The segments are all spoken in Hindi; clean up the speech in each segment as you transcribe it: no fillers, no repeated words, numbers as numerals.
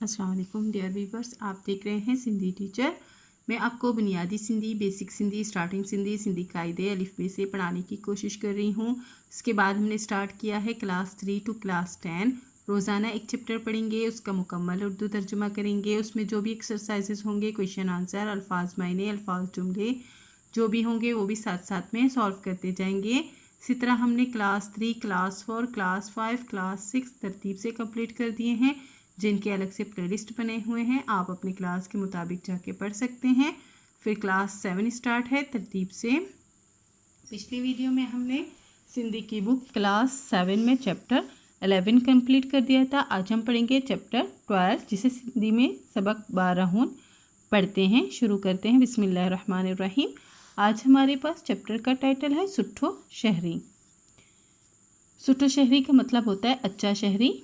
अस्सलाम वालेकुम डियर व्यूवर्स, आप देख रहे हैं सिंधी टीचर। मैं आपको बुनियादी सिंधी, बेसिक सिंधी, स्टार्टिंग सिंधी, सिंधी कायदे अलिफ़बे से पढ़ाने की कोशिश कर रही हूँ। उसके बाद हमने स्टार्ट किया है क्लास 3 टू क्लास 10। रोज़ाना एक चैप्टर पढ़ेंगे, उसका मुकम्मल उर्दू तर्जुमा करेंगे। उसमें जो भी एक्सरसाइजेस होंगे, क्वेश्चन आंसर, अल्फाज मायने, अल्फाज जुमले जो भी होंगे वो भी साथ साथ में सॉल्व करते जाएंगे। इसी तरह हमने क्लास 3, क्लास 4, क्लास 5, क्लास 6 तरतीब से कंप्लीट कर दिए हैं, जिनके अलग से प्लेलिस्ट बने हुए हैं। आप अपनी क्लास के मुताबिक जाके पढ़ सकते हैं। फिर क्लास 7 स्टार्ट है तरतीब से। पिछली वीडियो में हमने सिंधी की बुक क्लास 7 में चैप्टर 11 कंप्लीट कर दिया था। आज हम पढ़ेंगे चैप्टर 12, जिसे सिंधी में सबक 12 पढ़ते हैं। शुरू करते हैं। बिस्मिल्लाहिर्रहमानिर्रहीम। आज हमारे पास चैप्टर का टाइटल है सुठो शहरी। सुठो शहरी का मतलब होता है अच्छा शहरी।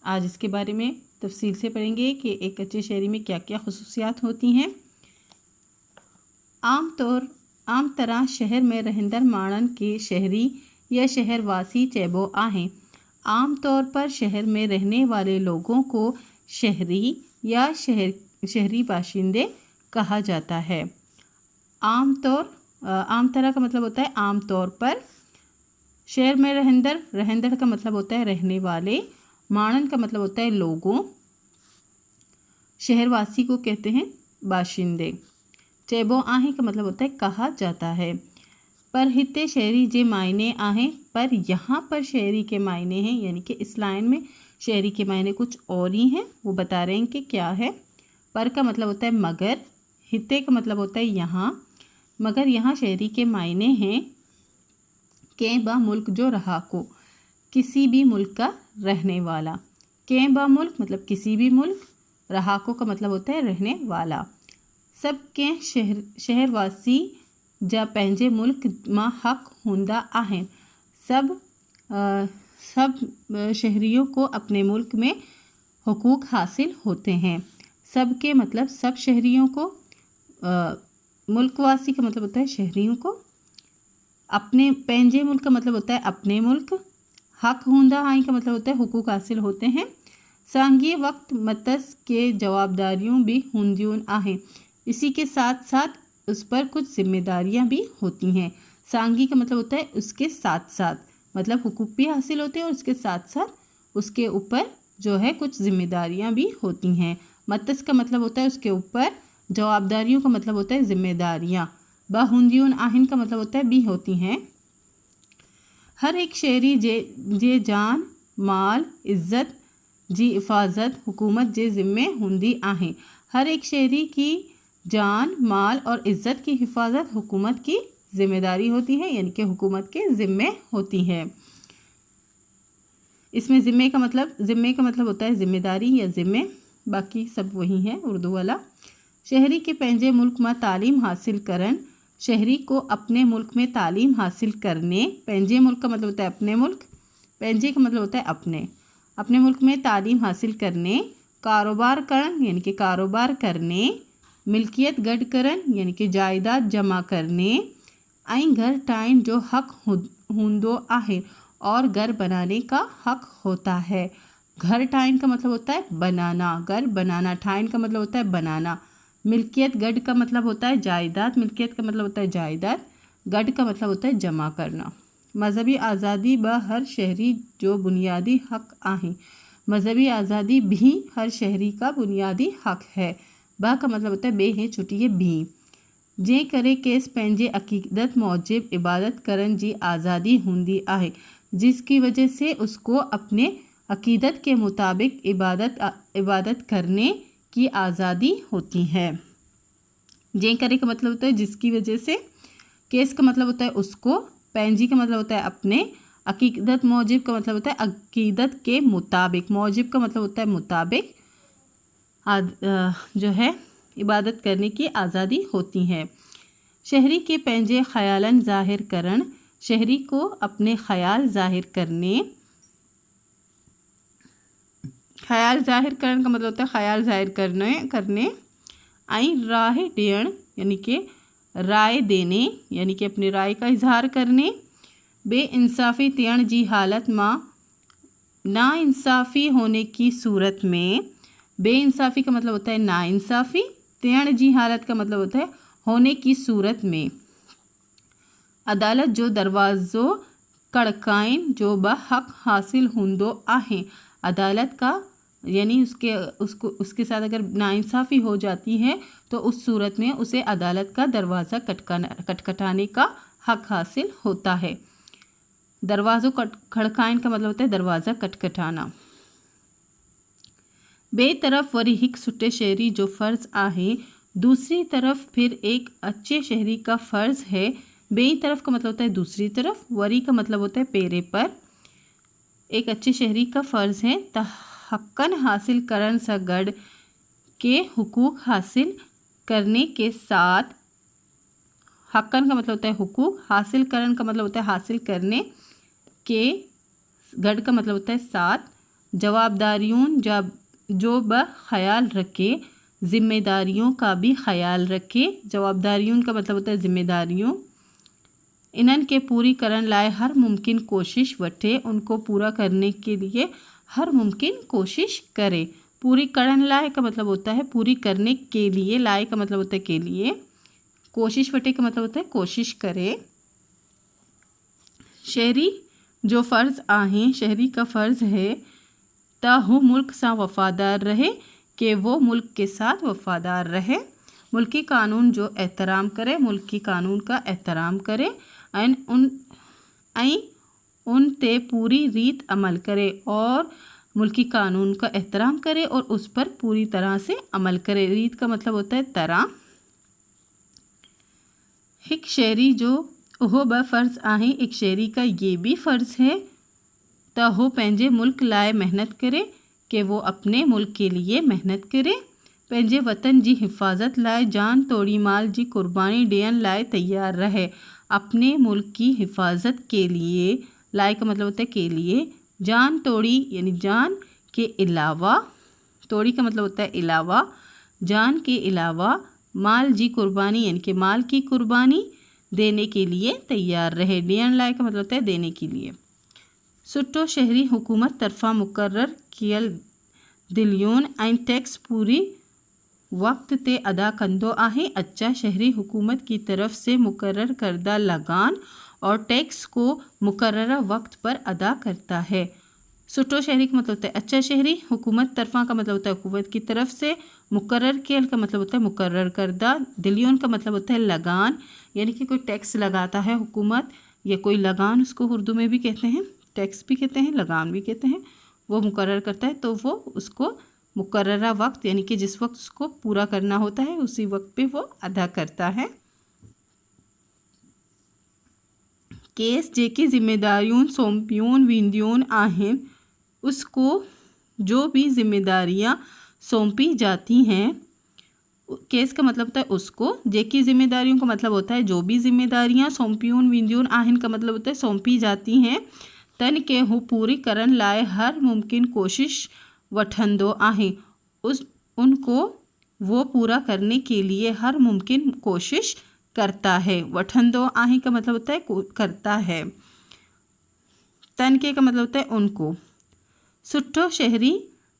आज इसके बारे में तफसील से पढ़ेंगे कि एक अच्छे शहरी में क्या क्या खुसूसियात होती हैं। आम तरह शहर में रहंदड़ माणन के शहरी या शहरवासी चेबो आहें। आम तौर पर शहर में रहने वाले लोगों को शहरी या शहरी बाशिंदे कहा जाता है। आम तरह का मतलब होता है आम तौर पर। शहर में रहंदड़ का मतलब होता है रहने वाले। माणन का मतलब होता है लोगों। शहरवासी को कहते हैं बाशिंदे। चेबो आहें का मतलब होता है कहा जाता है। पर हिते शहरी जे मायने आहें, पर यहाँ पर शहरी के मायने हैं, यानी कि इस लाइन में शहरी के मायने कुछ और ही हैं। वो बता रहे हैं कि क्या है। पर का मतलब होता है मगर। हिते का मतलब होता है यहाँ। मगर यहाँ शहरी के मायने हैं के बा मुल्क जो रहा को, किसी भी मुल्क का रहने वाला। के बा मुल्क मतलब किसी भी मुल्क। रहाको का मतलब होता है रहने वाला। सब के शहरवासी जा पंहिंजे मुल्क मां हक हूंदा आहिनि। सब शहरियों को अपने मुल्क में हुकूक हासिल होते हैं। सब के मतलब सब शहरियों को। मुल्कवासी का मतलब होता है शहरियों को। अपने पंहिंजे मुल्क का मतलब होता है अपने मुल्क। हक हूंदा आहिनि का मतलब होता है हुकूक हासिल होते हैं। सांगी वक्त मतस के जवाबदारियों भी हूंदियूं आहें। इसी के साथ साथ उस पर कुछ जिम्मेदारियां भी होती हैं। सांगी का मतलब होता है उसके साथ साथ, मतलब हुकूक भी हासिल होते हैं और उसके साथ साथ उसके ऊपर जो है कुछ जिम्मेदारियां भी होती हैं। मतस का मतलब होता है उसके ऊपर। जवाबदारियों का मतलब होता है जिम्मेदारियां। बहुंदियून आहिन का मतलब होता है भी होती हैं। हर एक शहरी जे जान माल इज़्ज़त जी हिफाजत हुकूमत जे ज़िम्मे हूंदी आहे। हर एक शहरी की जान माल और इज़्ज़त की हिफाजत हुकूमत की ज़िम्मेदारी होती है, यानी कि हुकूमत के ज़िम्मे होती है। इसमें ज़िम्मे का मतलब होता है ज़िम्मेदारी या ज़िम्मे। बाकी सब वही है उर्दू वाला। शहरी के पंहिंजे मुल्क में तालीम हासिल करन। शहरी को अपने मुल्क में तालीम हासिल करने। पंहिंजे मुल्क का मतलब होता है अपने मुल्क। पंहिंजे का मतलब होता है अपने मुल्क में तालीम हासिल करने। कारोबार करन यानी कि कारोबार करने। मिल्कियत गड करन यानी कि जायदाद जमा करने। ऐं घर ठाहिण जो हक हूंदो आहे, और घर बनाने का हक होता है। घर ठाहिण का मतलब होता है बनाना, घर बनाना। ठाहिण का मतलब होता है बनाना। मिल्कियत गड का मतलब होता है जायदाद। मिल्कियत का मतलब होता है जायदाद। गड का मतलब होता है जमा करना। मजहबी आज़ादी ब हर शहरी जो बुनियादी हक आहे। मजहबी आज़ादी भी हर शहरी का बुनियादी हक है। ब का मतलब होता है बे है छुट्टी है भी। जे करे केस पंहिंजे अकीदत मौजिब इबादत करन जी आज़ादी हूंदी आहे, जिसकी वजह से उसको अपने अकीदत के मुताबिक इबादत करने की आज़ादी होती है। जे करे का मतलब होता है जिसकी वजह से। केस का मतलब होता है उसको। पंहिंजी का मतलब होता है अपने। अकीदत मौजिब का मतलब होता है अकीदत के मुताबिक। मौजिब का मतलब होता है मुताबिक। जो है इबादत करने की आज़ादी होती है। शहरी के पंहिंजे ख़यालन ज़ाहिर करण। शहरी को अपने ख़याल ज़ाहिर करने। ख़याल ज़ाहिर करण का मतलब होता है ख़याल ज़ाहिर करने। ऐं राह ॾियण यानी कि राय देने, यानी कि अपनी राय का इजहार करने। बेइंसाफ़ी थियण जी हालत मां नाइंसाफ़ी होने की सूरत में। बेइंसाफ़ी का मतलब होता है नाइंसाफ़ी। तेण जी हालत का मतलब होता है होने की सूरत में। अदालत जो दरवाज़ो कड़काइन जो ब हक़ हासिल हुंदो आहे। अदालत का यानी उसके साथ अगर नाइंसाफ़ी हो जाती है तो उस सूरत में उसे अदालत का दरवाज़ा खटखटाने का हक़ हासिल होता है। दरवाज़ो खड़काइन का मतलब होता है दरवाज़ा खटखटाना। बेतरफ वरी हिक सुठे शहरी जो फ़र्ज़ आहे। दूसरी तरफ फिर एक अच्छे शहरी का फ़र्ज़ है। बेई तरफ का मतलब होता है दूसरी तरफ, वरी का मतलब होता है पेरे पर। एक अच्छे शहरी का फ़र्ज़ है त हक़न हासिल करन सा गड के हुकूक हासिल करने के साथ। हक़न का मतलब होता है हुकूक, हासिल करन का मतलब होता है हासिल करने के, गड का मतलब होता है साथ। जवाबदारियों जो ब ख्याल रखे, ज़िम्मेदारियों का भी ख्याल रखे। जवाबदारियों का मतलब होता है ज़िम्मेदारियों। इन्हन के पूरी करन लाए हर मुमकिन कोशिश वठे, उनको पूरा करने के लिए हर मुमकिन कोशिश करे। पूरी करन लाए का मतलब होता है पूरी करने के लिए, लाए का मतलब होता है के लिए, कोशिश वठे का मतलब होता है कोशिश करे। शहरी जो फ़र्ज़ आहे, शहरी का फ़र्ज़ है त हू मुल्क सा वफ़ादार रहे, कि वो मुल्क के साथ वफ़ादार रहे। मुल्की कानून जो एहतराम करे, मुल्की कानून का एहतराम करे। उन ते पूरी रीत अमल करे, और मुल्की कानून का एहतराम करे और उस पर पूरी तरह से अमल करे। रीत का मतलब होता है तरह। एक शहरी जो ओहो ब फ़र्ज़ आहे, एक शहरी का ये भी फ़र्ज़ है त हो पंहिंजे मुल्क लाए मेहनत करे, कि वो अपने मुल्क के लिए मेहनत करे। पंहिंजे वतन जी हिफ़ाज़त लाए जान तोड़ी माल जी कुर्बानी ॾियण लाए तैयार रहे। अपने मुल्क की हिफाजत के लिए, लाए का मतलब होता है के लिए, जान तोड़ी यानी जान के अलावा, तोड़ी का मतलब होता है अलावा, जान के अलावा, माल जी कुर्बानी यानी कि माल की कुर्बानी देने के लिए तैयार रहे। ॾियण लाए का मतलब होता है देने के लिए। सुठो शहरी हुकूमत तरफ़ां मुक़र्रर कियल दिलियोन ऐं टैक्स पूरी वक्त ते अदा कंदो आहे। अच्छा शहरी हुकूमत की तरफ से मुकर्रर करदा लगान और टैक्स को मुकर्ररा वक्त पर अदा करता है। सुठो शहरी का मतलब होता है अच्छा शहरी, हुकूमत तरफा का मतलब होता है हुकूमत की तरफ से, मुकर्रर कियल का मतलब होता है मुकर्रर करदा, दिलियोन का मतलब होता है लगान, यानी कि कोई टैक्स लगाता है हुकूमत या कोई लगान, उसको उर्दू में भी कहते हैं, टैक्स भी कहते हैं, लगान भी कहते हैं। वो मुकर्रर करता है तो वो उसको मुकर्ररा वक्त यानी कि जिस वक्त उसको पूरा करना होता है उसी वक्त पे वो अदा करता है। केस जेकी जिम्मेदारियों सौंपियों वींदियों आहिन, उसको जो भी जिम्मेदारियां सौंपी जाती हैं, केस का मतलब होता है उसको, जेकी जिम्मेदारियों का मतलब होता है जो भी जिम्मेदारियां सौंपियों वींदियों आहिन का मतलब होता है सौंपी जाती हैं, तन के हू पूरी करन लाए हर मुमकिन कोशिश वठंदो आहे। उनको वो पूरा करने के लिए हर मुमकिन कोशिश करता है। वठंदो आहे का मतलब होता है करता है। तन के का मतलब होता है उनको। सुठो शहरी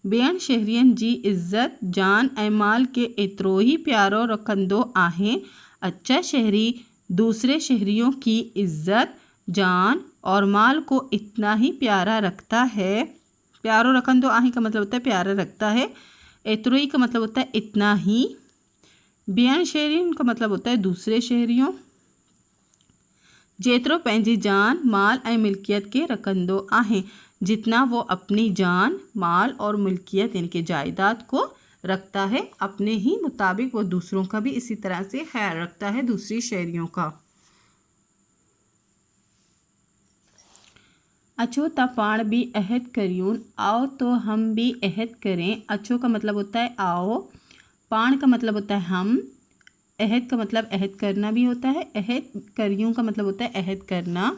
ॿियनि शहरियन जी इज़्ज़त जान ऐं माल के एतिरो ही प्यारो रखंदो आहे। अच्छा शहरी दूसरे शहरियों की इज़्ज़त जान और माल को इतना ही प्यारा रखता है। प्यारो रखंदो आहे का मतलब होता है प्यारा रखता है। एतिरो ही का मतलब होता है इतना ही। ॿियनि शहरियों का मतलब होता है दूसरे शहरियों। जेतिरो पंहिंजी जान माल ऐं मिल्कियत के रखंदो आहे, जितना वो अपनी जान माल और मिल्कियत यानी कि जायदाद को रखता है, अपने ही मुताबिक वो दूसरों का भी इसी तरह से ख्याल रखता है, दूसरी शहरियों का। अचो त पाण भी अहद करियूं, आओ तो हम भी अहद करें। अचो का मतलब होता है आओ, पाण का मतलब होता है हम, अहद का मतलब अहद करना भी होता है। अहद करियूं का मतलब होता है अहद करना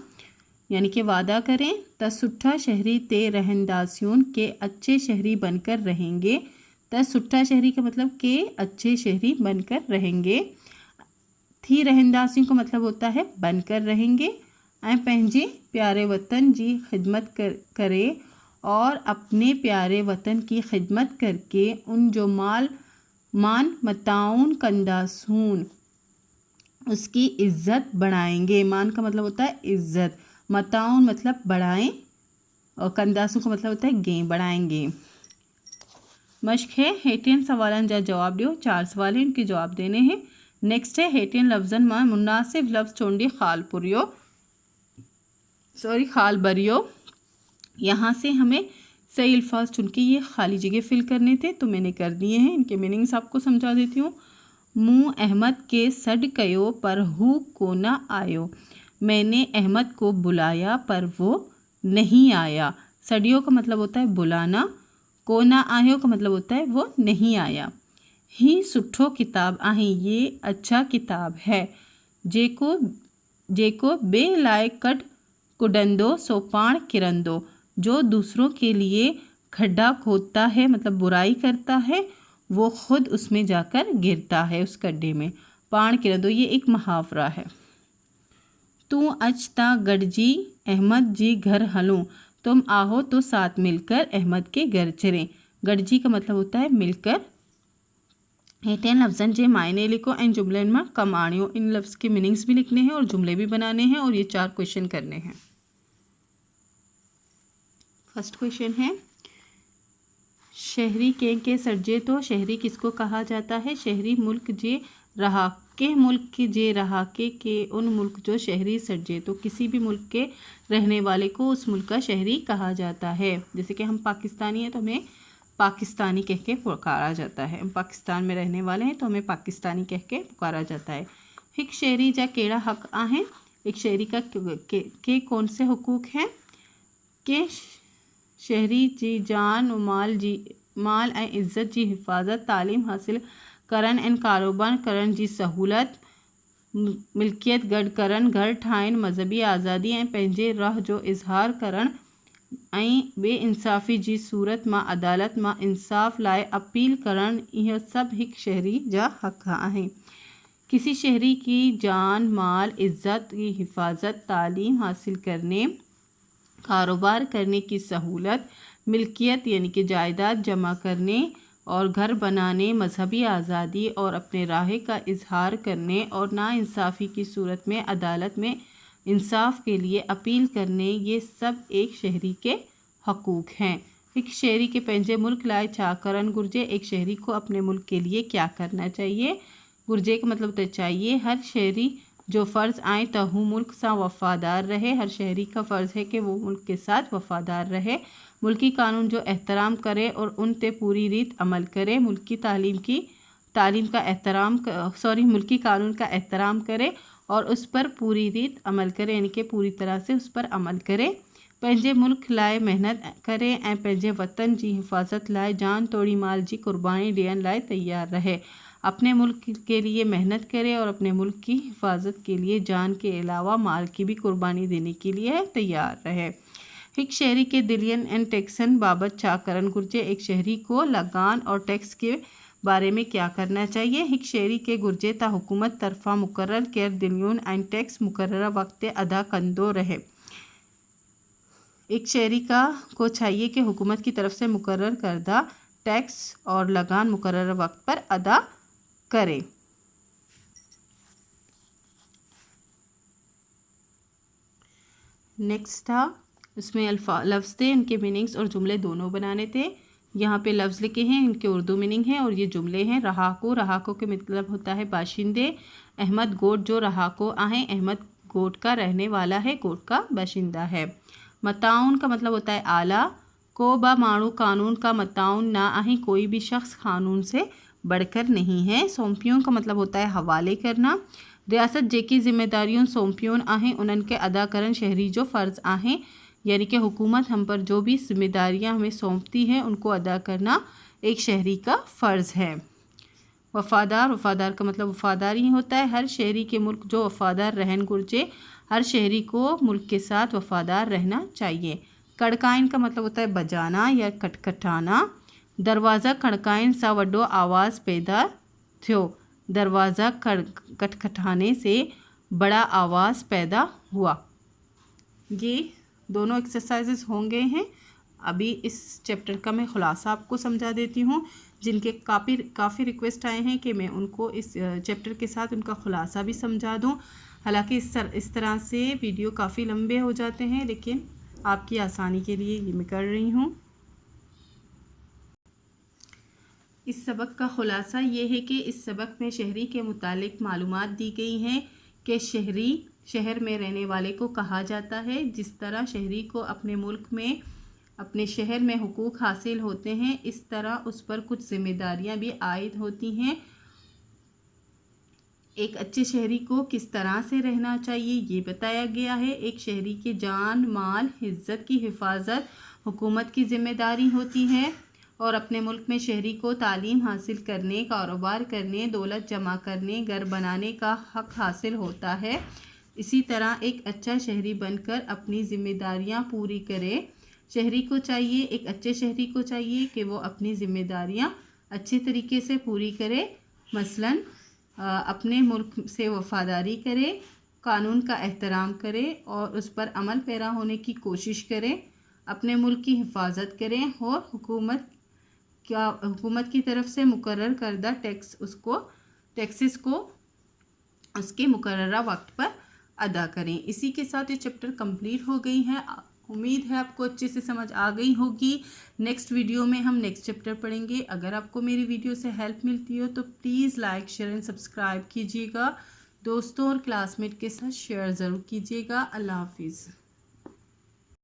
यानी कि वादा करें। त सुठा शहरी ते रहनदासियों के अच्छे शहरी बनकर रहेंगे। त सुठा शहरी का मतलब के अच्छे शहरी बनकर रहेंगे। थी रहनदासियों का मतलब होता है बनकर रहेंगे। ऐं पंहिंजे प्यारे वतन जी खिदमत करे और अपने प्यारे वतन की खिदमत करके उन जो मान मताउन कंदासून उसकी इज़्ज़त बढ़ाएंगे। मान का मतलब होता है इज़्ज़त, मताउन मतलब बढ़ाएं और कंदासून का मतलब होता है बढ़ाएंगे। मश्क है हेटियन सवालन जा जवाब दियो। 4 सवाल हैं, इनके जवाब देने हैं। नेक्स्ट है हेटियन लफ्ज़न मां मुनासिब लफ्ज़ चोंडी खाल बरियो। यहाँ से हमें सही अल्फाज चुन के ये खाली जगह फिल करने थे, तो मैंने कर दिए हैं। इनके मीनिंग्स आपको समझा देती हूँ। मुँह अहमद के सड कयो पर हु को ना आयो। मैंने अहमद को बुलाया पर वो नहीं आया। सडियो का मतलब होता है बुलाना, को ना आयो का मतलब होता है वो नहीं आया। ही सुठो किताब आहे, ये अच्छा किताब है। जेको बे लायक कट कुडंदो सो पाण किरंदो। जो दूसरों के लिए खड्डा खोदता है मतलब बुराई करता है, वो खुद उसमें जाकर गिरता है उस गड्ढे में। पाण किरंदो ये एक मुहावरा है। तू अचता गडजी अहमद जी घर हलूं। तुम आओ तो साथ मिलकर अहमद के घर चलें। गडजी का मतलब होता है मिलकर। हेठियन लफ्ज़न जे मायने लिखो एंड जुमलन में कम आणियो। इन लफ्ज़ के मीनिंग्स भी लिखने हैं और जुमले भी बनाने हैं और ये 4 क्वेश्चन करने हैं। फर्स्ट क्वेश्चन है शहरी के सर्जे तो शहरी किसको कहा जाता है। शहरी मुल्क जे रहा के मुल्क जे रहा के उन मुल्क जो शहरी सर्जे तो किसी भी मुल्क के रहने वाले को उस मुल्क का शहरी कहा जाता है। जैसे कि हम पाकिस्तानी हैं तो हमें पाकिस्तानी कह के पुकारा जाता है। हम पाकिस्तान में रहने वाले हैं तो हमें पाकिस्तानी कह के पुकारा जाता है। एक शहरी जा केड़ा हक आहे। एक शहरी का के कौन से हुकूक हैं के शहरी जी जान माल ऐं इज़्ज़त जी हिफ़ाज़त, तालीम हासिल करण ऐं कारोबार करण जी सहूलत, मिल्कियत गॾु करण, घर ठाहिण, मज़हबी आज़ादी ऐं पंहिंजे राह जो इज़हार करण ऐं बेइंसाफ़ी जी सूरत मां अदालत मां इंसाफ़ लाइ अपील करण, इहे सभु हिकु शहरी जा हक़ आहिनि। किसी शहरी की जान माल इज़्ज़त की हिफाजत, तालीम हासिल करने, कारोबार करने की सहूलत, मिल्कियत यानी कि जायदाद जमा करने और घर बनाने, मजहबी आज़ादी और अपने राह का इजहार करने और नाइंसाफ़ी की सूरत में अदालत में इंसाफ के लिए अपील करने, ये सब एक शहरी के हकूक़ हैं। एक शहरी के पंहिंजे मुल्क लाइ छा करण घुरिजे। एक शहरी को अपने मुल्क के लिए क्या करना चाहिए। घुरिजे का मतलब तो चाहिए। हर शहरी जो फ़र्ज़ आए त हू मुल्क से वफ़ादार रहे। हर शहरी का फ़र्ज़ है कि वो मुल्क के साथ वफ़ादार रहे, मुल्की कानून जो एहतराम करे और उन पे पूरी रीत अमल करे, मुल्की मुल्की कानून का एहतराम करे और उस पर पूरी रीत अमल करे, यानी कि पूरी तरह से उस पर अमल करे। पंहिंजे मुल्क लाइ महिनत करे ऐं पंहिंजे वतन जी हिफ़ाज़त लाइ जान तोड़ी माल जी कुर्बानी ॾियण लाइ तैयार रहे। अपने मुल्क के लिए मेहनत करे और अपने मुल्क की हिफाजत के लिए जान के अलावा माल की भी कुर्बानी देने के लिए तैयार रहे। एक शहरी के दिलियन एंड टैक्सन बाबत छा करण घुरिजे। एक शहरी को लगान और टैक्स के बारे में क्या करना चाहिए। एक शहरी के घुरिजे त हुकूमत तरफ़ां मुक़र्रर कयल दिलियन एंड टैक्स मुक़र्रर वक्त अदा कंदो रहे। एक शहरी को चाहिए कि हुकूमत की तरफ से मुक़र्रर करदा टैक्स और लगान मुक़र्रर वक्त पर अदा करे। नेक्स्ट था उसमें लफ्ज़ थे, इनके मीनिंग्स और जुमले दोनों बनाने थे। यहाँ पे लफ्ज़ लिखे हैं, इनके उर्दू मीनिंग है और ये जुमले हैं। रहाको के मतलब होता है बाशिंदे। अहमद गोट जो रहाको आहे, अहमद गोट का रहने वाला है, गोट का बाशिंदा है। मताउन का मतलब होता है आला। को बा माणू कानून का मताउन ना आहे, कोई भी शख्स कानून से बढ़कर नहीं है। सौंपियों का मतलब होता है हवाले करना। रियासत जेकी जिम्मेदारियों सौंपियों आहें उन्हनि के अदा करण शहरी जो फ़र्ज़ आहें, यानी कि हुकूमत हम पर जो भी जिम्मेदारियां हमें सौंपती हैं उनको अदा करना एक शहरी का फ़र्ज़ है। वफ़ादार का मतलब वफ़ादार ही होता है। हर शहरी के मुल्क जो वफ़ादार रहन घुरिजे। हर शहरी को मुल्क के साथ वफ़ादार रहना चाहिए। कड़काइन का मतलब होता है बजाना या खटखटाना। दरवाज़ा खड़काइन सा वड्डो आवाज़ पैदा थियो। दरवाज़ा खटखटाने से बड़ा आवाज़ पैदा हुआ। ये दोनों एक्सरसाइजेस होंगे हैं अभी इस चैप्टर का मैं खुलासा आपको समझा देती हूँ। जिनके काफ़ी रिक्वेस्ट आए हैं कि मैं उनको इस चैप्टर के साथ उनका खुलासा भी समझा दूँ। हालांकि इस तरह से वीडियो काफ़ी लंबे हो जाते हैं, लेकिन आपकी आसानी के लिए ये मैं कर रही हूँ। इस सबक का ख़ुलासा ये है कि इस सबक में शहरी के मुतालिक मालूमात दी गई हैं कि शहरी शहर में रहने वाले को कहा जाता है। जिस तरह शहरी को अपने मुल्क में अपने शहर में हुकूक हासिल होते हैं, इस तरह उस पर कुछ ज़िम्मेदारियां भी आयद होती हैं। एक अच्छे शहरी को किस तरह से रहना चाहिए ये बताया गया है। एक शहरी की जान माल इज़्ज़त की हिफाजत हुकूमत की ज़िम्मेदारी होती है और अपने मुल्क में शहरी को तालीम हासिल करने, कारोबार करने, दौलत जमा करने, घर बनाने का हक़ हासिल होता है। इसी तरह एक अच्छा शहरी बनकर अपनी ज़िम्मेदारियां पूरी करे। शहरी को चाहिए, एक अच्छे शहरी को चाहिए कि वो अपनी ज़िम्मेदारियां अच्छे तरीके से पूरी करे। मसलन अपने मुल्क से वफ़ादारी करे, कानून का एहतराम करे और उस पर अमल पैरा होने की कोशिश करें, अपने मुल्क की हिफाजत करें और हुकूमत की तरफ से मुकर्रर करदा टैक्सेस को उसके मुकर्ररा वक्त पर अदा करें। इसी के साथ ये चैप्टर कंप्लीट हो गई है। उम्मीद है आपको अच्छे से समझ आ गई होगी। नेक्स्ट वीडियो में हम नेक्स्ट चैप्टर पढ़ेंगे। अगर आपको मेरी वीडियो से हेल्प मिलती हो तो please like share and subscribe कीजिएगा। दोस्तों और क्लासमेट के साथ शेयर ज़रूर कीजिएगा। अल्लाह हाफिज़।